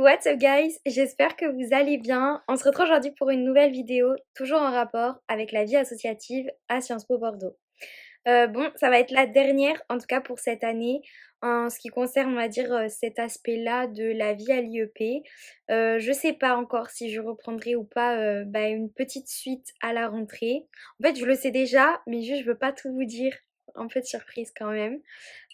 what's up guys? J'espère que vous allez bien. On se retrouve aujourd'hui pour une nouvelle vidéo, toujours en rapport avec la vie associative à Sciences Po Bordeaux. Bon, ça va être la dernière, en tout cas pour cette année, en ce qui concerne, on va dire, cet aspect-là de la vie à l'IEP. Je sais pas encore si je reprendrai ou pas une petite suite à la rentrée. En fait, je le sais déjà, mais juste je veux pas tout vous dire. Un peu de surprise quand même.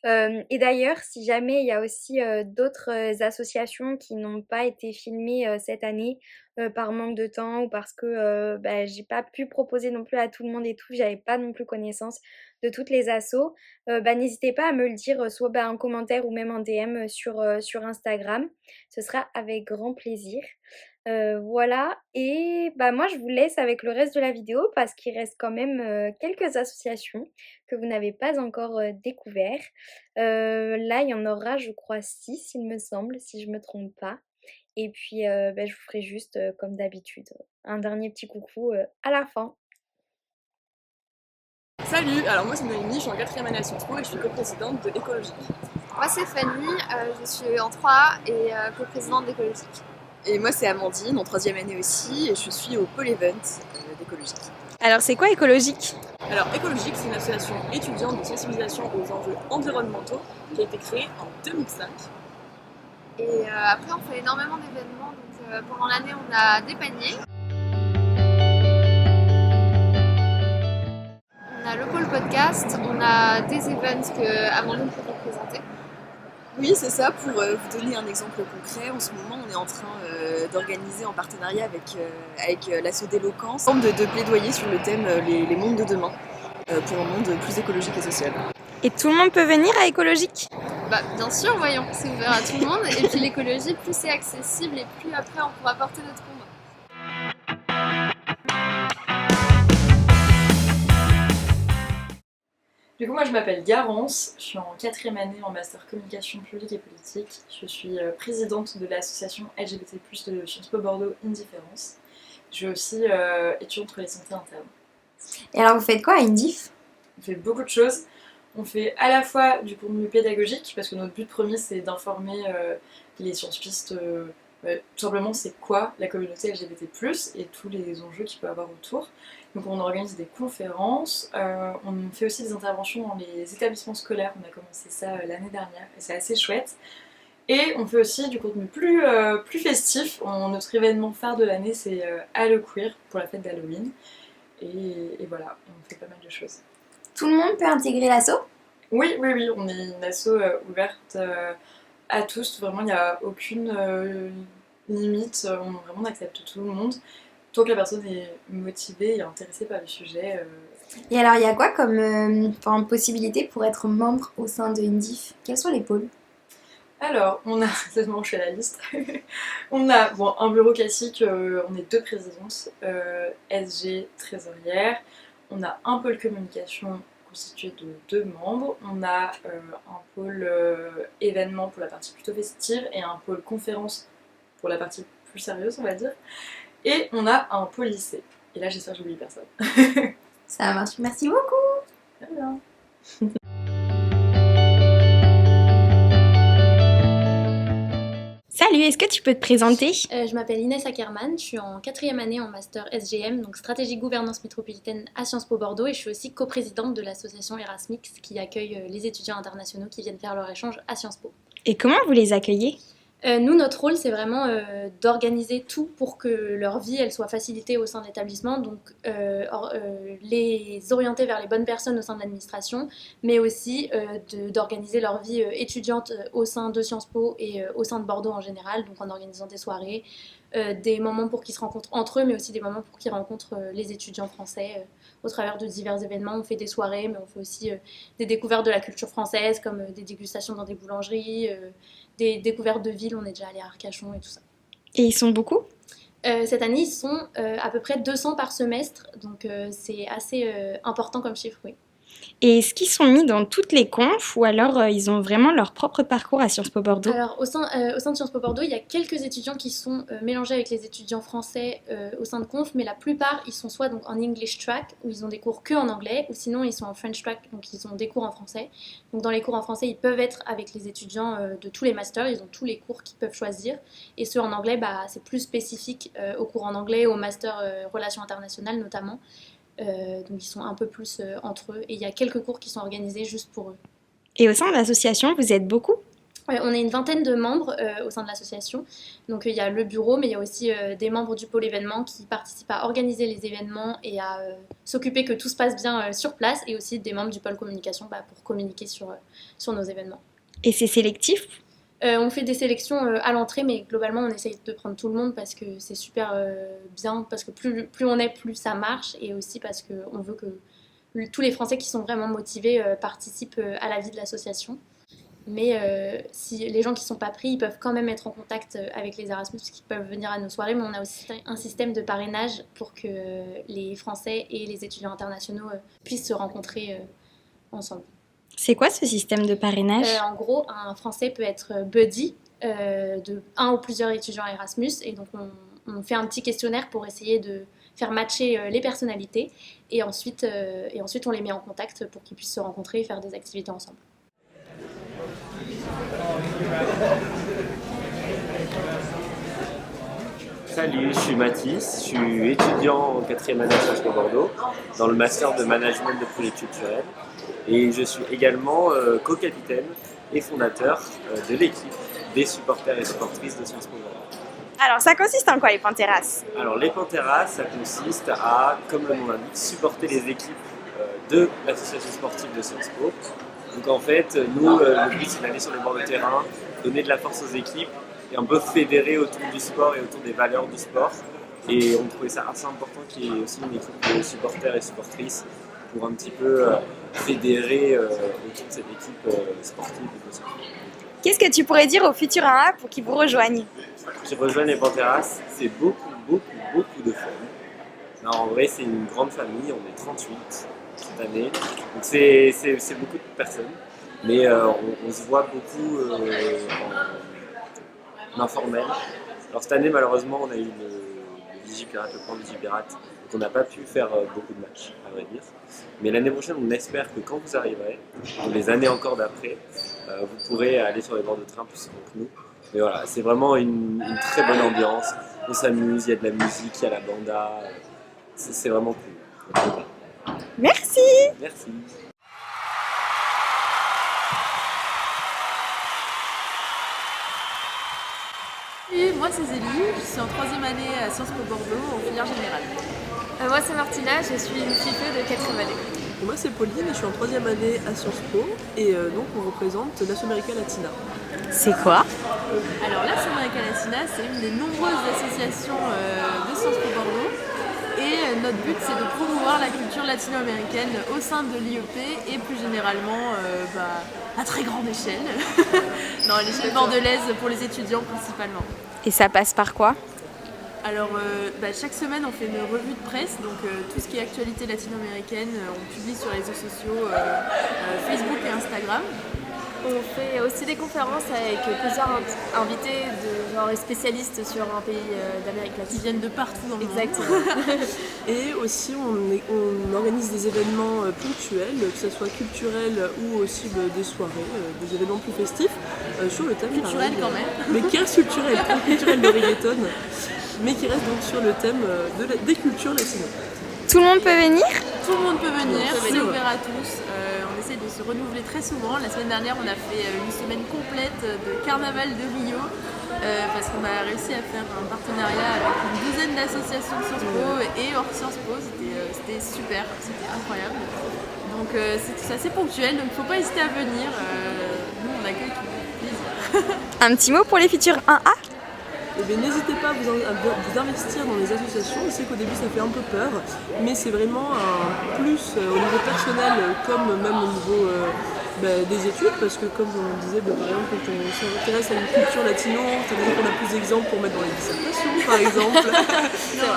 Et d'ailleurs, si jamais il y a aussi d'autres associations qui n'ont pas été filmées cette année par manque de temps ou parce que j'ai pas pu proposer non plus à tout le monde et tout, j'avais pas non plus connaissance de toutes les assos, n'hésitez pas à me le dire soit en commentaire ou même en DM sur Instagram. Ce sera avec grand plaisir. Voilà, et moi je vous laisse avec le reste de la vidéo parce qu'il reste quand même quelques associations que vous n'avez pas encore découvert. Là, il y en aura, je crois, 6, il me semble, si je me trompe pas. Et puis, je vous ferai juste, comme d'habitude, un dernier petit coucou à la fin. Salut, alors moi c'est Noémie, je suis en 4e année à Sciences Po et je suis coprésidente de Écologique. Moi c'est Fanny, je suis en 3A et coprésidente d'Écologique. Et moi c'est Amandine, en 3e année aussi, et je suis au pôle event d'Écologique. Alors c'est quoi Écologique? Alors Écologique, c'est une association étudiante de sensibilisation aux enjeux environnementaux qui a été créée en 2005. Et après on fait énormément d'événements, donc pendant l'année on a des paniers. On a le pôle podcast, on a des events que Amandine peut vous présenter. Oui, c'est ça, pour vous donner un exemple concret, en ce moment on est en train d'organiser en partenariat avec l'asso d'Éloquence de plaidoyer sur le thème les mondes de demain, pour un monde plus écologique et social. Et tout le monde peut venir à Écologique? Bien sûr, voyons, c'est ouvert à tout le monde et puis l'écologie, plus c'est accessible et plus après on pourra porter notre combat. Du coup, moi je m'appelle Garance, je suis en 4e année en master communication publique et politique. Je suis présidente de l'association LGBT+ de Sciences Po Bordeaux Indifférence. Je suis aussi étudiante pour les santé interne. Et alors vous faites quoi à Indif? On fait beaucoup de choses. On fait à la fois du contenu pédagogique, parce que notre but premier c'est d'informer les sciences-pistes, tout simplement c'est quoi la communauté LGBT+, et tous les enjeux qu'il peut y avoir autour. Donc on organise des conférences, on fait aussi des interventions dans les établissements scolaires, on a commencé ça l'année dernière, et c'est assez chouette. Et on fait aussi du contenu plus festif. Notre événement phare de l'année c'est Halo Queer pour la fête d'Halloween. Et voilà, on fait pas mal de choses. Tout le monde peut intégrer l'asso? Oui, on est une asso ouverte à tous, vraiment il n'y a aucune limite, on accepte tout le monde, tant que la personne est motivée et intéressée par le sujet. Et alors il y a quoi comme possibilité pour être membre au sein de Indif? Quels sont les pôles? Alors, on a, je fais la liste, on a un bureau classique, on est 2 présidentes, SG, trésorière, on a un pôle communication constitué de 2 membres, on a un pôle événement pour la partie plutôt festive et un pôle conférence pour la partie plus sérieuse on va dire, et on a un pôle lycée, et là j'espère que j'oublie personne. Ça marche, merci beaucoup. Très bien. Salut, est-ce que tu peux te présenter? Je m'appelle Inès Ackermann, je suis en 4e année en master SGM, donc stratégie gouvernance métropolitaine à Sciences Po Bordeaux, et je suis aussi coprésidente de l'association Erasmix qui accueille les étudiants internationaux qui viennent faire leur échange à Sciences Po. Et comment vous les accueillez? Nous, notre rôle, c'est vraiment d'organiser tout pour que leur vie elle soit facilitée au sein de l'établissement, donc les orienter vers les bonnes personnes au sein de l'administration, mais aussi d'organiser leur vie étudiante au sein de Sciences Po et au sein de Bordeaux en général, donc en organisant des soirées, des moments pour qu'ils se rencontrent entre eux, mais aussi des moments pour qu'ils rencontrent les étudiants français au travers de divers événements. On fait des soirées, mais on fait aussi des découvertes de la culture française, comme des dégustations dans des boulangeries, des découvertes de villes, on est déjà allé à Arcachon et tout ça. Et ils sont beaucoup? Cette année, ils sont à peu près 200 par semestre, donc c'est assez important comme chiffre, oui. Et est-ce qu'ils sont mis dans toutes les confs ou alors ils ont vraiment leur propre parcours à Sciences Po Bordeaux? Alors, au sein de Sciences Po Bordeaux, il y a quelques étudiants qui sont mélangés avec les étudiants français au sein de conf, mais la plupart, ils sont soit donc en English track, où ils ont des cours que en anglais, ou sinon ils sont en French track, donc ils ont des cours en français. Donc dans les cours en français, ils peuvent être avec les étudiants de tous les masters, ils ont tous les cours qu'ils peuvent choisir. Et ceux en anglais, c'est plus spécifique aux cours en anglais, au master relations internationales notamment. Donc ils sont un peu plus entre eux, et il y a quelques cours qui sont organisés juste pour eux. Et au sein de l'association, vous êtes beaucoup? On est une vingtaine de membres au sein de l'association. Donc il y a le bureau, mais il y a aussi des membres du pôle événements qui participent à organiser les événements et à s'occuper que tout se passe bien sur place, et aussi des membres du pôle communication pour communiquer sur nos événements. Et c'est sélectif? On fait des sélections à l'entrée, mais globalement on essaye de prendre tout le monde parce que c'est super bien, parce que plus on est, plus ça marche, et aussi parce qu'on veut que tous les Français qui sont vraiment motivés participent à la vie de l'association. Mais si les gens qui ne sont pas pris, ils peuvent quand même être en contact avec les Erasmus, parce qu'ils peuvent venir à nos soirées, mais on a aussi un système de parrainage pour que les Français et les étudiants internationaux puissent se rencontrer ensemble. C'est quoi ce système de parrainage? En gros, un Français peut être buddy de un ou plusieurs étudiants Erasmus, et donc on fait un petit questionnaire pour essayer de faire matcher les personnalités, et ensuite on les met en contact pour qu'ils puissent se rencontrer et faire des activités ensemble. Salut, je suis Mathis, je suis étudiant en 4e année à Sciences Po Bordeaux dans le master de management de projets culturels, et je suis également co-capitaine et fondateur de l'équipe des supporters et supportrices de Sciences Po Bordeaux. Alors ça consiste en quoi les Panteras? Alors les Panteras, ça consiste à, comme le nom l'indique, supporter les équipes de l'association sportive de Sciences Po. Donc en fait, nous, le but c'est d'aller sur les bords de terrain, donner de la force aux équipes et un peu fédérer autour du sport et autour des valeurs du sport. Et on trouvait ça assez important qu'il y ait aussi une équipe de supporters et supportrices pour un petit peu fédérer autour de cette équipe sportive de Sciences Po. Qu'est-ce que tu pourrais dire aux futurs 1A pour qu'ils vous rejoignent? Qui rejoignent les Panteras, c'est beaucoup de fun. Non, en vrai, c'est une grande famille, on est 38 cette année, donc c'est beaucoup de personnes, mais on se voit beaucoup en informel. Alors cette année, malheureusement, on a eu le Vigipirate, le plan Vigipirate, donc on n'a pas pu faire beaucoup de matchs, à vrai dire. Mais l'année prochaine, on espère que quand vous arriverez, ou les années encore d'après, vous pourrez aller sur les bords de train plus souvent que nous. Mais voilà, c'est vraiment une très bonne ambiance, on s'amuse, il y a de la musique, il y a la banda, c'est vraiment cool. Merci! Merci. Et moi c'est Zélie, je suis en 3e année à Sciences Po Bordeaux en filière générale. Moi c'est Martina, je suis une FIPE de 4e année. Moi c'est Pauline, je suis en 3e année à Sciences Po et donc on représente l'Asso America Latina. C'est quoi? Alors l'Asso America Latina, c'est une des nombreuses associations de Sciences Po Bordeaux, et notre but c'est de promouvoir la culture latino-américaine au sein de l'IEP et plus généralement à très grande échelle, à l'échelle bordelaise pour les étudiants principalement. Et ça passe par quoi? Alors chaque semaine on fait une revue de presse, donc tout ce qui est actualité latino-américaine, on publie sur les réseaux sociaux Facebook et Instagram. On fait aussi des conférences avec plusieurs invités, genre spécialistes sur un pays d'Amérique latine. Qui viennent de partout dans le monde. Exactement. Et aussi on organise des événements ponctuels, que ce soit culturels ou aussi des soirées, des événements plus festifs sur le thème culturel quand même. Mais qui reste culturel, pas culturel de reggaeton, mais qui reste donc sur le thème des cultures latines. Tout le monde peut venir? Tout le monde peut venir, c'est ouvert à tous. On essaie de se renouveler très souvent. La semaine dernière, on a fait une semaine complète de carnaval de Rio parce qu'on a réussi à faire un partenariat avec une douzaine d'associations de Sciences Po et hors Sciences Po. C'était super, c'était incroyable. Donc c'est assez ponctuel, donc il ne faut pas hésiter à venir. Nous, on accueille tout le monde. Plaisir. Un petit mot pour les futurs 1A? N'hésitez pas à vous investir dans les associations. Je sais qu'au début ça fait un peu peur, mais c'est vraiment un plus au niveau personnel comme même au niveau des études, parce que comme on disait, par exemple, quand on s'intéresse à une culture latino, ça veut dire qu'on a plus d'exemples pour mettre dans les dissertations par exemple.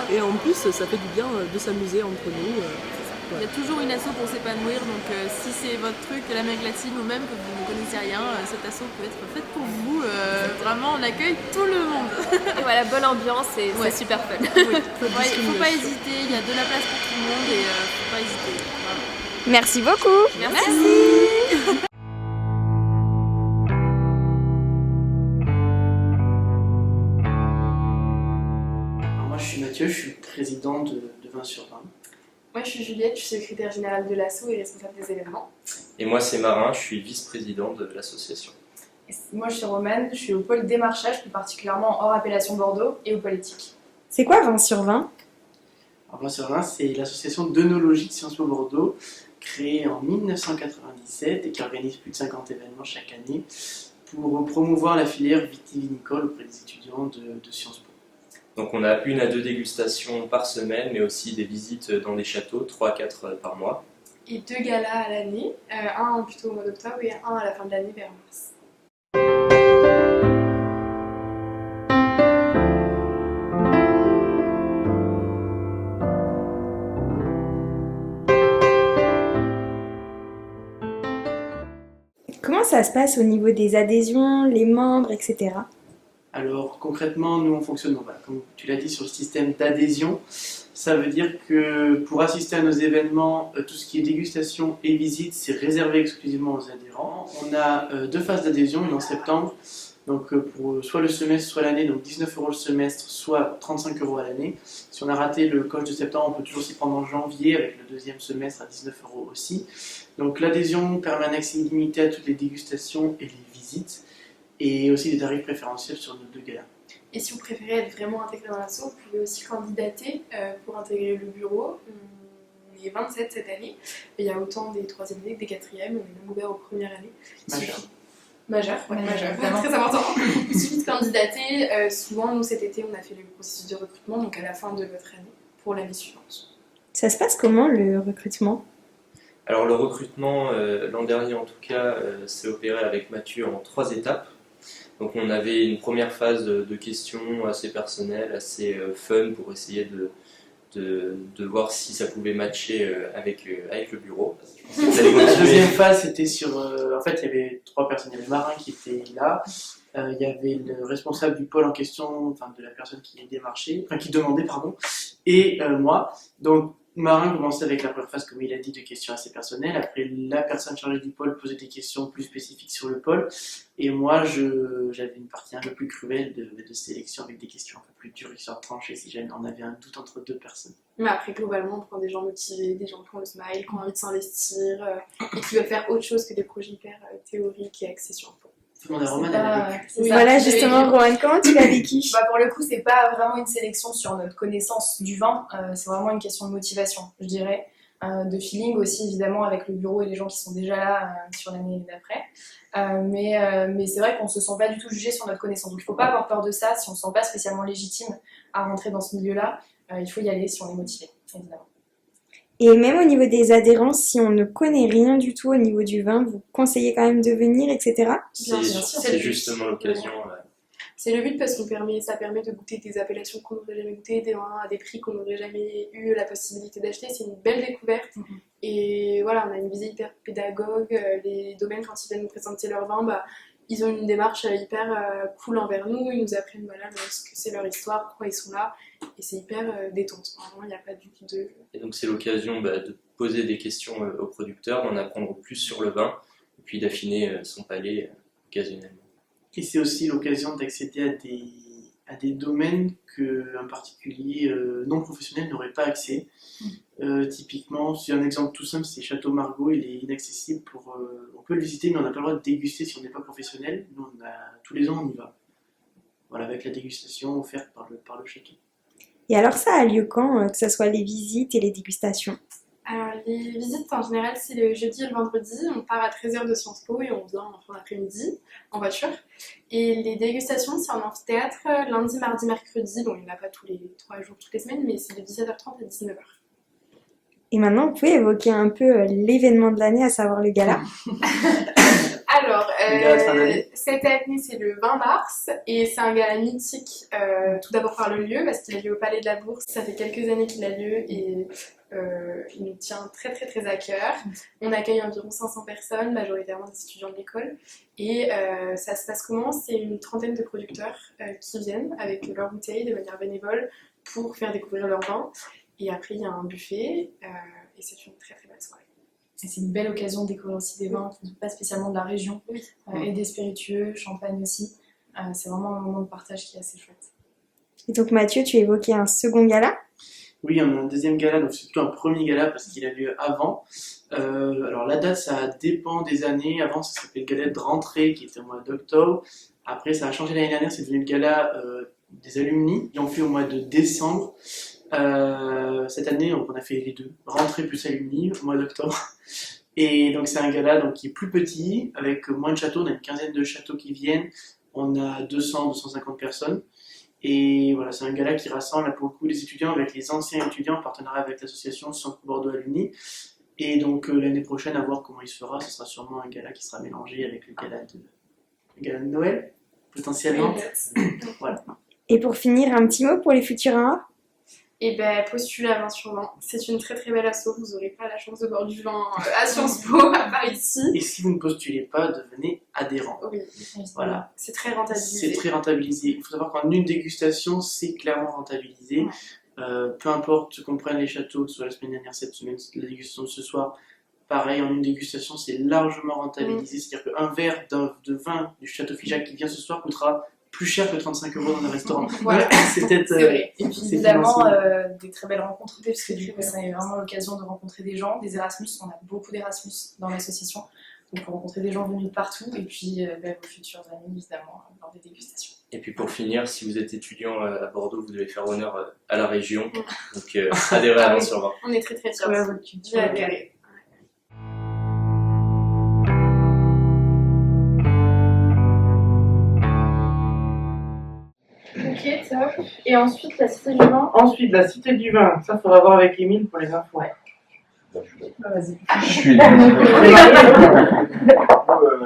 Et en plus ça fait du bien de s'amuser entre nous. Il y a toujours une asso pour s'épanouir, donc si c'est votre truc, l'Amérique latine, ou même que vous ne connaissez rien, cette asso peut être faite pour vous. Vraiment, on accueille tout le monde. Et voilà, bonne ambiance et c'est super fun. Oui, faut pas hésiter, il y a de la place pour tout le monde et faut pas hésiter. Voilà. Merci beaucoup. Merci. Moi, je suis Mathieu, je suis président de 20 sur 20. Moi, je suis Juliette, je suis secrétaire générale de l'asso et responsable des événements. Et moi, c'est Marin, je suis vice-président de l'association. Et moi, je suis Romane, je suis au pôle démarchage, plus particulièrement hors appellation Bordeaux et au pôle éthique. C'est quoi 20 sur 20? Alors, 20 sur 20, c'est l'association d'œnologie de Sciences Po Bordeaux, créée en 1997 et qui organise plus de 50 événements chaque année pour promouvoir la filière vitivinicole auprès des étudiants de Sciences Po. Donc on a 1 à 2 dégustations par semaine, mais aussi des visites dans des châteaux, 3 à 4 par mois. Et 2 galas à l'année, un plutôt au mois d'octobre et un à la fin de l'année vers mars. Comment ça se passe au niveau des adhésions, les membres, etc. Alors concrètement, nous on fonctionne, voilà, comme tu l'as dit, sur le système d'adhésion. Ça veut dire que pour assister à nos événements, tout ce qui est dégustation et visite, c'est réservé exclusivement aux adhérents. On a 2 phases d'adhésion, une en septembre, donc pour soit le semestre, soit l'année, donc 19 € le semestre, soit 35 € à l'année. Si on a raté le coche de septembre, on peut toujours s'y prendre en janvier, avec le 2e semestre à 19 € aussi. Donc l'adhésion permet un accès illimité à toutes les dégustations et les visites, et aussi des tarifs préférentiels sur nos 2 galas. Et si vous préférez être vraiment intégré dans l'asso, vous pouvez aussi candidater pour intégrer le bureau. On est 27 cette année, et il y a autant des 3e années que des 4e, on est même ouvert aux premières années. Majeur, très important. Il suffit de candidater. Souvent, nous cet été, on a fait le processus de recrutement, donc à la fin de votre année, pour l'année suivante. Ça se passe comment le recrutement? Alors le recrutement, l'an dernier en tout cas, s'est opéré avec Mathieu en 3 étapes. Donc on avait une première phase de questions assez personnelles, assez fun pour essayer de voir si ça pouvait matcher avec le bureau. La deuxième phase, c'était sur... en fait, il y avait 3 personnes. Il y avait Marin qui était là, il y avait le responsable du pôle en question, enfin de la personne qui démarchait, enfin qui demandait, pardon, et moi. Donc Marin commençait avec la première phase, comme il a dit, de questions assez personnelles. Après, la personne chargée du pôle posait des questions plus spécifiques sur le pôle. Et moi, j'avais une partie un peu plus cruelle de sélection avec des questions un peu plus dures, histoire de trancher si jamais on avait un doute entre 2 personnes. Mais après, globalement, on prend des gens motivés, des gens qui ont le smile, qui ont envie de s'investir et qui veulent faire autre chose que des projets hyper théoriques et axés sur le pôle. Voilà, justement, Rohan, comment tu l'as vécu? Pour le coup, c'est pas vraiment une sélection sur notre connaissance du vin, c'est vraiment une question de motivation, je dirais, de feeling aussi, évidemment, avec le bureau et les gens qui sont déjà là sur l'année d'après. Mais c'est vrai qu'on se sent pas du tout jugé sur notre connaissance, donc il faut pas avoir peur de ça. Si on se sent pas spécialement légitime à rentrer dans ce milieu-là, il faut y aller si on est motivé, évidemment. Et même au niveau des adhérents, si on ne connaît rien du tout au niveau du vin, vous conseillez quand même de venir, etc. C'est justement l'occasion. C'est le but parce que ça permet de goûter des appellations qu'on n'aurait jamais goûtées, des vins à des prix qu'on n'aurait jamais eu la possibilité d'acheter. C'est une belle découverte. Et voilà, on a une visée hyper pédagogue. Les domaines, quand ils viennent nous présenter leur vin, ils ont une démarche hyper cool envers nous. Ils nous apprennent ce que c'est leur histoire, pourquoi ils sont là. Et c'est hyper détente. Vraiment, il n'y a pas du tout de... Et donc c'est l'occasion de poser des questions aux producteurs, d'en apprendre plus sur le vin, et puis d'affiner son palais occasionnellement. Et c'est aussi l'occasion d'accéder à des domaines qu'un particulier non professionnel n'aurait pas accès. Typiquement, c'est un exemple tout simple, c'est Château Margaux, il est inaccessible on peut le visiter, mais on n'a pas le droit de déguster si on n'est pas professionnel. Nous, tous les ans, on y va. Voilà, avec la dégustation offerte par le château. Et alors ça a lieu quand, que ce soit les visites et les dégustations? Alors les visites en général c'est le jeudi et le vendredi, on part à 13h de Sciences Po et on vient en fin d'après-midi en voiture. Et les dégustations c'est en amphithéâtre lundi, mardi, mercredi, bon il n'y en a pas tous les 3 jours, toutes les semaines, mais c'est de 17h30 à 19h. Et maintenant vous pouvez évoquer un peu l'événement de l'année, à savoir le gala. Alors Alors, Le gala de fin d'année. cette année, c'est le 20 mars et c'est un gala mythique, tout d'abord par le lieu, parce qu'il a lieu au Palais de la Bourse. Ça fait quelques années qu'il a lieu et il nous tient très très très à cœur. On accueille environ 500 personnes, majoritairement des étudiants de l'école. Et ça se passe comment? C'est une trentaine de producteurs qui viennent avec leurs bouteilles de manière bénévole pour faire découvrir leur vin. Et après, il y a un buffet et c'est une très très belle soirée. Et c'est une belle occasion de découvrir aussi des vins qui ne sont pas spécialement de la région, et des spiritueux, champagne aussi. C'est vraiment un moment de partage qui est assez chouette. Et donc Mathieu, tu évoquais un second gala? Oui, on a un deuxième gala, donc c'est plutôt un premier gala parce qu'il a lieu avant. Alors la date, ça dépend des années. Avant, ça s'appelait le gala de rentrée qui était au mois d'octobre. Après, ça a changé l'année dernière, c'est devenu le gala des alumni qui ont fait au mois de décembre. Cette année, donc, on a fait les deux, rentrée plus alumni au mois d'octobre. Et donc c'est un gala donc, qui est plus petit, avec moins de châteaux, on a une quinzaine de châteaux qui viennent, on a 200-250 personnes. Et voilà, c'est un gala qui rassemble pour le coup les étudiants avec les anciens étudiants en partenariat avec l'association Sciences Po Bordeaux Alumni. Et donc l'année prochaine, à voir comment il se fera, ce sera sûrement un gala qui sera mélangé avec le gala de Noël, potentiellement. Voilà. Et pour finir, un petit mot pour les futurs 1A? Et ben postulez à Vin sur Vin. C'est une très très belle asso. Vous n'aurez pas la chance de boire du vin à Sciences Po, à Paris ici. Et si vous ne postulez pas, devenez adhérent. Oui, voilà. C'est très rentabilisé. C'est très rentabilisé. Il faut savoir qu'en une dégustation, c'est clairement rentabilisé. Peu importe qu'on prenne les châteaux, que ce soit la semaine dernière, cette semaine, la dégustation de ce soir, pareil, en une dégustation, c'est largement rentabilisé. C'est-à-dire qu'un verre de vin du Château Figeac qui vient ce soir coûtera plus cher que 35 € dans un restaurant. Voilà, c'est peut-être. C'est vrai. Et puis évidemment, des très belles rencontres, parce que du coup, c'est vraiment l'occasion de rencontrer des gens, des Erasmus. On a beaucoup d'Erasmus dans l'association. Donc, pour rencontrer des gens venus de partout, et puis vos futurs amis, évidemment, dans des dégustations. Et puis pour finir, si vous êtes étudiant à Bordeaux, vous devez faire honneur à la région. Donc, adhérez à Vin sur Vin. On est très très fiers. Comme à votre culture. Carré. Ok, top. Et ensuite, la Cité du Vin. Ensuite, la Cité du Vin. Ça, faudra voir avec Émile pour les infos. Vas-y. Je suis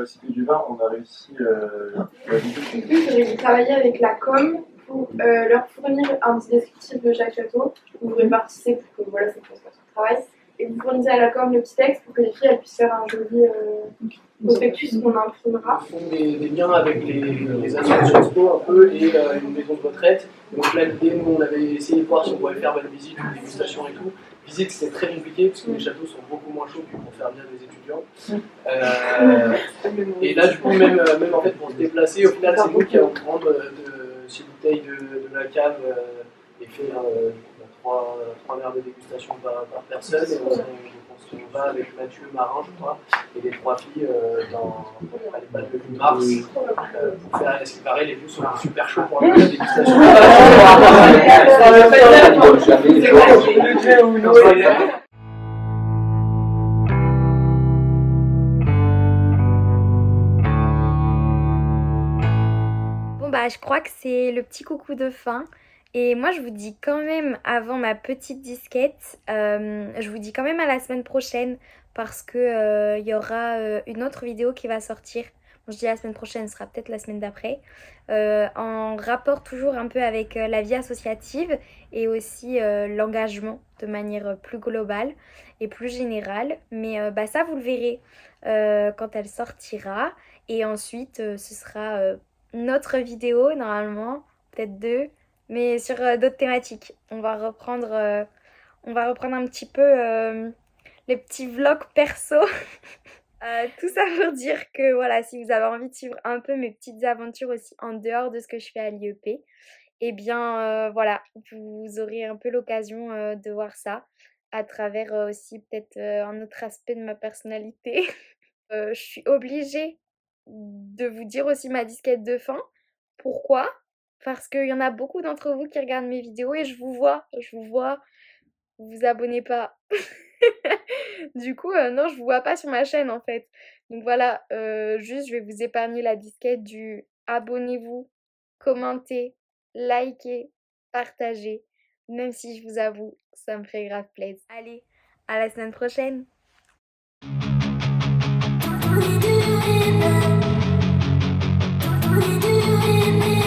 Cité du Vin, on a réussi. Du coup, il faudrait travailler avec la com pour leur fournir un petit descriptif de chaque château. Vous répartissez pour que voilà, ça fasse son travail. Et vous fournissez à la com le petit texte pour que les filles elles puissent faire un joli prospectus qu'on imprimera. Ils font des liens avec les assos de Sciences Po un peu et une maison de retraite. Donc là, l'idée, nous, on avait essayé de voir si on pouvait faire une visite, une dégustation et tout. Visite, c'est très compliqué parce que les châteaux sont beaucoup moins chauds que pour faire bien des étudiants. Et là, du coup, même en fait, pour se déplacer, au final, c'est nous qui allons prendre ces bouteilles de la cave et faire 3 verres de dégustation par personne. Et on va avec Mathieu Marin, je crois, et les 3 filles dans les balles de mars pour faire, ce qui paraît, les vues sont super chauds pour la dégustation. Bon bah je crois que c'est le petit coucou de fin. Et moi je vous dis quand même avant ma petite disquette, je vous dis quand même à la semaine prochaine parce que y aura une autre vidéo qui va sortir. Bon, je dis la semaine prochaine, ce sera peut-être la semaine d'après. En rapport toujours un peu avec la vie associative et aussi l'engagement de manière plus globale et plus générale. Mais bah, ça vous le verrez quand elle sortira. Et ensuite ce sera notre vidéo normalement, peut-être 2. Mais sur d'autres thématiques. On va reprendre un petit peu les petits vlogs perso. Tout ça pour dire que voilà, si vous avez envie de suivre un peu mes petites aventures aussi en dehors de ce que je fais à l'IEP, eh bien voilà, vous aurez un peu l'occasion de voir ça à travers aussi peut-être un autre aspect de ma personnalité. Je suis obligée de vous dire aussi ma disquette de fin. Pourquoi ? Parce qu'il y en a beaucoup d'entre vous qui regardent mes vidéos et je vous vois, vous vous abonnez pas. Du coup, non, je vous vois pas sur ma chaîne en fait. Donc voilà, juste je vais vous épargner la disquette du abonnez-vous, commentez, likez, partagez. Même si je vous avoue, ça me fait grave plaisir. Allez, à la semaine prochaine. in